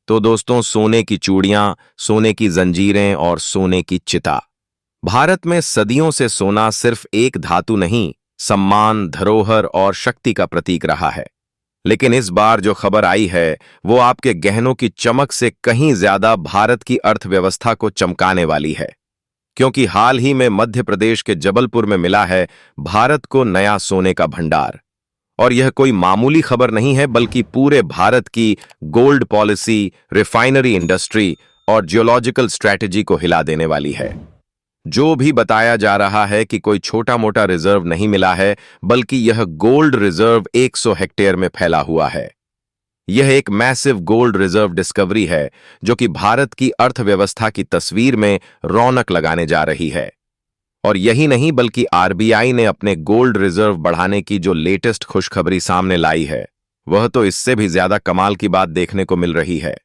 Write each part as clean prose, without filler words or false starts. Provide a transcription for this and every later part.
तो दोस्तों, सोने की चूड़ियां, सोने की जंजीरें और सोने की चिता। भारत में सदियों से सोना सिर्फ एक धातु नहीं, सम्मान, धरोहर और शक्ति का प्रतीक रहा है। लेकिन इस बार जो खबर आई है वो आपके गहनों की चमक से कहीं ज्यादा भारत की अर्थव्यवस्था को चमकाने वाली है। क्योंकि हाल ही में मध्य प्रदेश के जबलपुर में मिला है भारत को नया सोने का भंडार। और यह कोई मामूली खबर नहीं है, बल्कि पूरे भारत की गोल्ड पॉलिसी, रिफाइनरी इंडस्ट्री और जियोलॉजिकल स्ट्रैटेजी को हिला देने वाली है। जो भी बताया जा रहा है कि कोई छोटा मोटा रिजर्व नहीं मिला है, बल्कि यह गोल्ड रिजर्व 100 हेक्टेयर में फैला हुआ है। यह एक मैसिव गोल्ड रिजर्व डिस्कवरी है जो कि भारत की अर्थव्यवस्था की तस्वीर में रौनक लगाने जा रही है। और यही नहीं, बल्कि आरबीआई ने अपने गोल्ड रिजर्व बढ़ाने की जो लेटेस्ट खुशखबरी सामने लाई है, वह तो इससे भी ज्यादा कमाल की बात देखने को मिल रही है।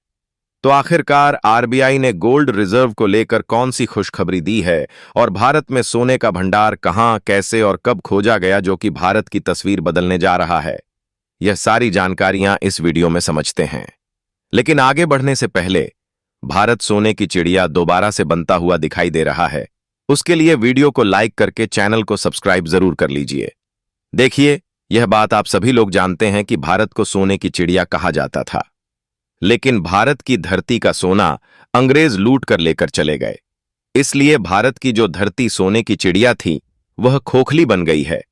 तो आखिरकार आरबीआई ने गोल्ड रिजर्व को लेकर कौन सी खुशखबरी दी है, और भारत में सोने का भंडार कहां, कैसे और कब खोजा गया जो कि भारत की तस्वीर बदलने जा रहा है, यह सारी जानकारियां इस वीडियो में समझते हैं। लेकिन आगे बढ़ने से पहले, भारत सोने की चिड़िया दोबारा से बनता हुआ दिखाई दे रहा है। उसके लिए वीडियो को लाइक करके चैनल को सब्सक्राइब जरूर कर लीजिए। देखिए, यह बात आप सभी लोग जानते हैं कि भारत को सोने की चिड़िया कहा जाता था। लेकिन भारत की धरती का सोना अंग्रेज लूट कर लेकर चले गए। इसलिए भारत की जो धरती सोने की चिड़िया थी, वह खोखली बन गई है।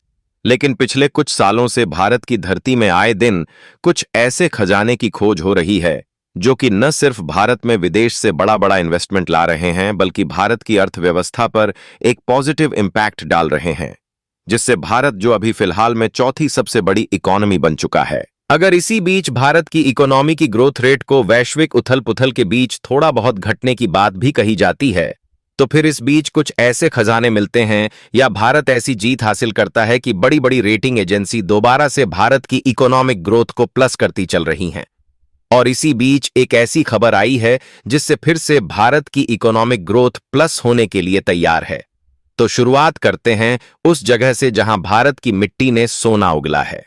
लेकिन पिछले कुछ सालों से भारत की धरती में आए दिन कुछ ऐसे खजाने की खोज हो रही है जो कि न सिर्फ भारत में विदेश से बड़ा बड़ा इन्वेस्टमेंट ला रहे हैं, बल्कि भारत की अर्थव्यवस्था पर एक पॉजिटिव इंपैक्ट डाल रहे हैं, जिससे भारत जो अभी फिलहाल में चौथी सबसे बड़ी इकोनॉमी बन चुका है। अगर इसी बीच भारत की इकोनॉमी की ग्रोथ रेट को वैश्विक उथल पुथल के बीच थोड़ा बहुत घटने की बात भी कही जाती है, तो फिर इस बीच कुछ ऐसे खजाने मिलते हैं या भारत ऐसी जीत हासिल करता है कि बड़ी बड़ी रेटिंग एजेंसी दोबारा से भारत की इकोनॉमिक ग्रोथ को प्लस करती चल रही हैं। और इसी बीच एक ऐसी खबर आई है जिससे फिर से भारत की इकोनॉमिक ग्रोथ प्लस होने के लिए तैयार है। तो शुरुआत करते हैं उस जगह से जहां भारत की मिट्टी ने सोना उगला है।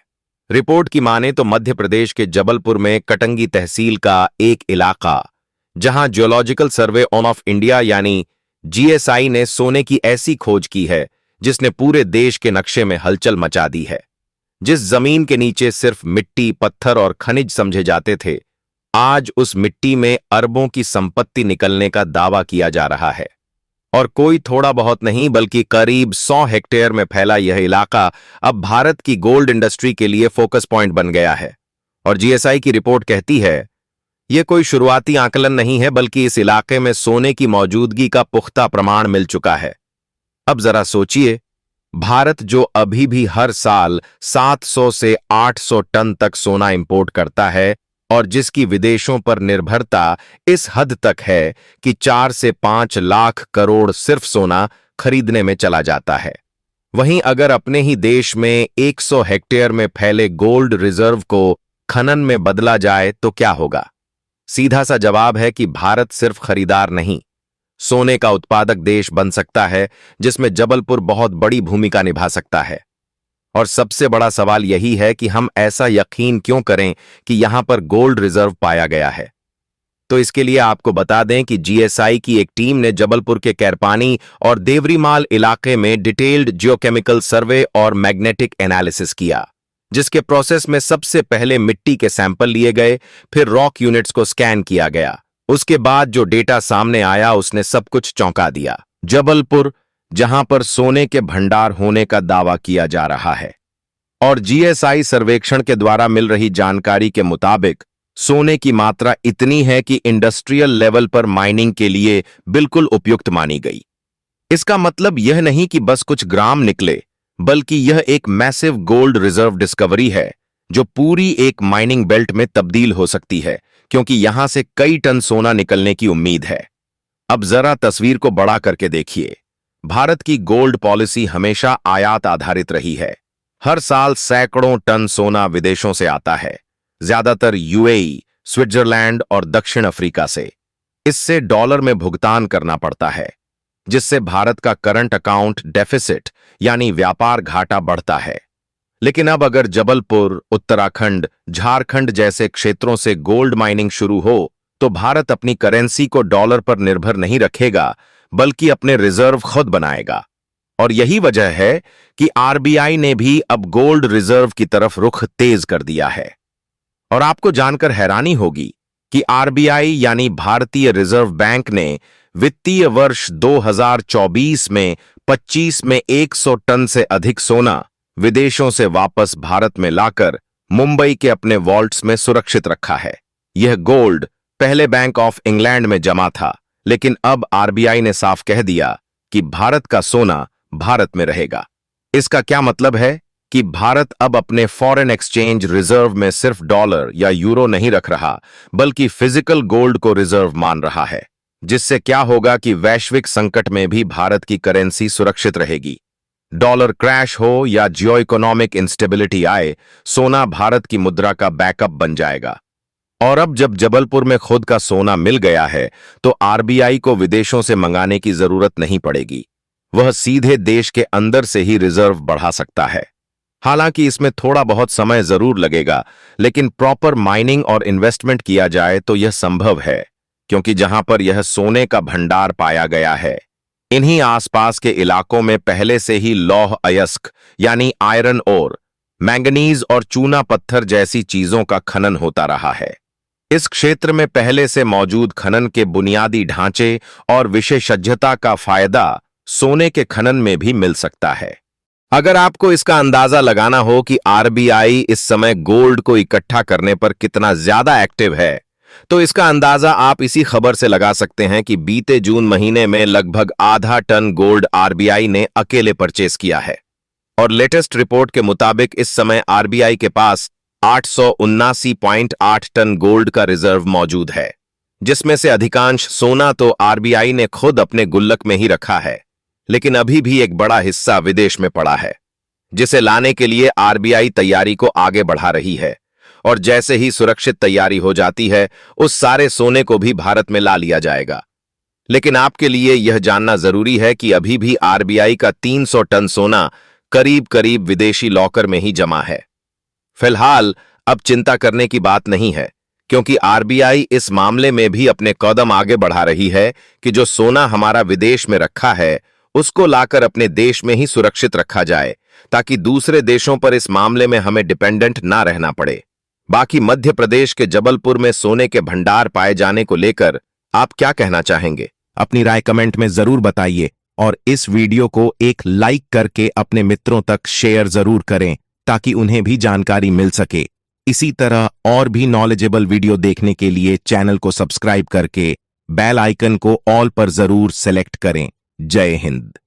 रिपोर्ट की माने तो मध्य प्रदेश के जबलपुर में कटंगी तहसील का एक इलाका, जहां जियोलॉजिकल सर्वे ऑफ इंडिया यानी जीएसआई ने सोने की ऐसी खोज की है जिसने पूरे देश के नक्शे में हलचल मचा दी है। जिस जमीन के नीचे सिर्फ मिट्टी, पत्थर और खनिज समझे जाते थे, आज उस मिट्टी में अरबों की संपत्ति निकलने का दावा किया जा रहा है। और कोई थोड़ा बहुत नहीं, बल्कि करीब 100 हेक्टेयर में फैला यह इलाका अब भारत की गोल्ड इंडस्ट्री के लिए फोकस पॉइंट बन गया है। और जीएसआई की रिपोर्ट कहती है, यह कोई शुरुआती आकलन नहीं है, बल्कि इस इलाके में सोने की मौजूदगी का पुख्ता प्रमाण मिल चुका है। अब जरा सोचिए, भारत जो अभी भी हर साल 700 से 800 टन तक सोना इंपोर्ट करता है, और जिसकी विदेशों पर निर्भरता इस हद तक है कि 4 से 5 लाख करोड़ सिर्फ सोना खरीदने में चला जाता है। वहीं अगर अपने ही देश में 100 हेक्टेयर में फैले गोल्ड रिजर्व को खनन में बदला जाए तो क्या होगा? सीधा सा जवाब है कि भारत सिर्फ खरीदार नहीं, सोने का उत्पादक देश बन सकता है, जिसमें जबलपुर बहुत बड़ी भूमिका निभा सकता है। और सबसे बड़ा सवाल यही है कि हम ऐसा यकीन क्यों करें कि यहां पर गोल्ड रिजर्व पाया गया है। तो इसके लिए आपको बता दें कि जीएसआई की एक टीम ने जबलपुर के कैरपानी और देवरीमाल इलाके में डिटेल्ड जियोकेमिकल सर्वे और मैग्नेटिक एनालिसिस किया, जिसके प्रोसेस में सबसे पहले मिट्टी के सैंपल लिए गए, फिर रॉक यूनिट्स को स्कैन किया गया। उसके बाद जो डेटा सामने आया उसने सब कुछ चौंका दिया। जबलपुर, जहां पर सोने के भंडार होने का दावा किया जा रहा है, और जीएसआई सर्वेक्षण के द्वारा मिल रही जानकारी के मुताबिक सोने की मात्रा इतनी है कि इंडस्ट्रियल लेवल पर माइनिंग के लिए बिल्कुल उपयुक्त मानी गई। इसका मतलब यह नहीं कि बस कुछ ग्राम निकले, बल्कि यह एक मैसिव गोल्ड रिजर्व डिस्कवरी है जो पूरी एक माइनिंग बेल्ट में तब्दील हो सकती है, क्योंकि यहां से कई टन सोना निकलने की उम्मीद है। अब जरा तस्वीर को बड़ा करके देखिए। भारत की गोल्ड पॉलिसी हमेशा आयात आधारित रही है। हर साल सैकड़ों टन सोना विदेशों से आता है, ज्यादातर यूएई, स्विट्जरलैंड और दक्षिण अफ्रीका से। इससे डॉलर में भुगतान करना पड़ता है, जिससे भारत का करंट अकाउंट डेफिसिट यानी व्यापार घाटा बढ़ता है। लेकिन अब अगर जबलपुर, उत्तराखंड, झारखंड जैसे क्षेत्रों से गोल्ड माइनिंग शुरू हो तो भारत अपनी करेंसी को डॉलर पर निर्भर नहीं रखेगा, बल्कि अपने रिजर्व खुद बनाएगा। और यही वजह है कि आरबीआई ने भी अब गोल्ड रिजर्व की तरफ रुख तेज कर दिया है। और आपको जानकर हैरानी होगी कि आरबीआई यानी भारतीय रिजर्व बैंक ने वित्तीय वर्ष 2024 में 25 में 100 टन से अधिक सोना विदेशों से वापस भारत में लाकर मुंबई के अपने वॉल्ट्स में सुरक्षित रखा है। यह गोल्ड पहले बैंक ऑफ इंग्लैंड में जमा था, लेकिन अब आरबीआई ने साफ कह दिया कि भारत का सोना भारत में रहेगा। इसका क्या मतलब है कि भारत अब अपने फॉरेन एक्सचेंज रिजर्व में सिर्फ डॉलर या यूरो नहीं रख रहा, बल्कि फिजिकल गोल्ड को रिजर्व मान रहा है, जिससे क्या होगा कि वैश्विक संकट में भी भारत की करेंसी सुरक्षित रहेगी। डॉलर क्रैश हो या जियो इकोनॉमिक इंस्टेबिलिटी आए, सोना भारत की मुद्रा का बैकअप बन जाएगा। और अब जब जबलपुर में खुद का सोना मिल गया है, तो आरबीआई को विदेशों से मंगाने की जरूरत नहीं पड़ेगी। वह सीधे देश के अंदर से ही रिजर्व बढ़ा सकता है। हालांकि इसमें थोड़ा बहुत समय जरूर लगेगा, लेकिन प्रॉपर माइनिंग और इन्वेस्टमेंट किया जाए तो यह संभव है, क्योंकि जहां पर यह सोने का भंडार पाया गया है, इन्हीं आसपास के इलाकों में पहले से ही लौह अयस्क यानी आयरन ओर, मैंगनीज और चूना पत्थर जैसी चीजों का खनन होता रहा है। इस क्षेत्र में पहले से मौजूद खनन के बुनियादी ढांचे और विशेषज्ञता का फायदा सोने के खनन में भी मिल सकता है। अगर आपको इसका अंदाजा लगाना हो कि आरबीआई इस समय गोल्ड को इकट्ठा करने पर कितना ज्यादा एक्टिव है, तो इसका अंदाजा आप इसी खबर से लगा सकते हैं कि बीते जून महीने में लगभग आधा टन गोल्ड आरबीआई ने अकेले परचेज किया है। और लेटेस्ट रिपोर्ट के मुताबिक इस समय आरबीआई के पास 879.8 टन गोल्ड का रिजर्व मौजूद है, जिसमें से अधिकांश सोना तो आरबीआई ने खुद अपने गुल्लक में ही रखा है, लेकिन अभी भी एक बड़ा हिस्सा विदेश में पड़ा है, जिसे लाने के लिए आरबीआई तैयारी को आगे बढ़ा रही है। और जैसे ही सुरक्षित तैयारी हो जाती है, उस सारे सोने को भी भारत में ला लिया जाएगा। लेकिन आपके लिए यह जानना जरूरी है कि अभी भी आरबीआई का 300 टन सोना करीब करीब विदेशी लॉकर में ही जमा है। फिलहाल अब चिंता करने की बात नहीं है, क्योंकि आरबीआई इस मामले में भी अपने कदम आगे बढ़ा रही है कि जो सोना हमारा विदेश में रखा है, उसको लाकर अपने देश में ही सुरक्षित रखा जाए, ताकि दूसरे देशों पर इस मामले में हमें डिपेंडेंट ना रहना पड़े। बाकी मध्य प्रदेश के जबलपुर में सोने के भंडार पाए जाने को लेकर आप क्या कहना चाहेंगे? अपनी राय कमेंट में जरूर बताइए और इस वीडियो को एक लाइक करके अपने मित्रों तक शेयर जरूर करें, ताकि उन्हें भी जानकारी मिल सके। इसी तरह और भी नॉलेजेबल वीडियो देखने के लिए चैनल को सब्सक्राइब करके बेल आइकन को ऑल पर जरूर सेलेक्ट करें। जय हिंद।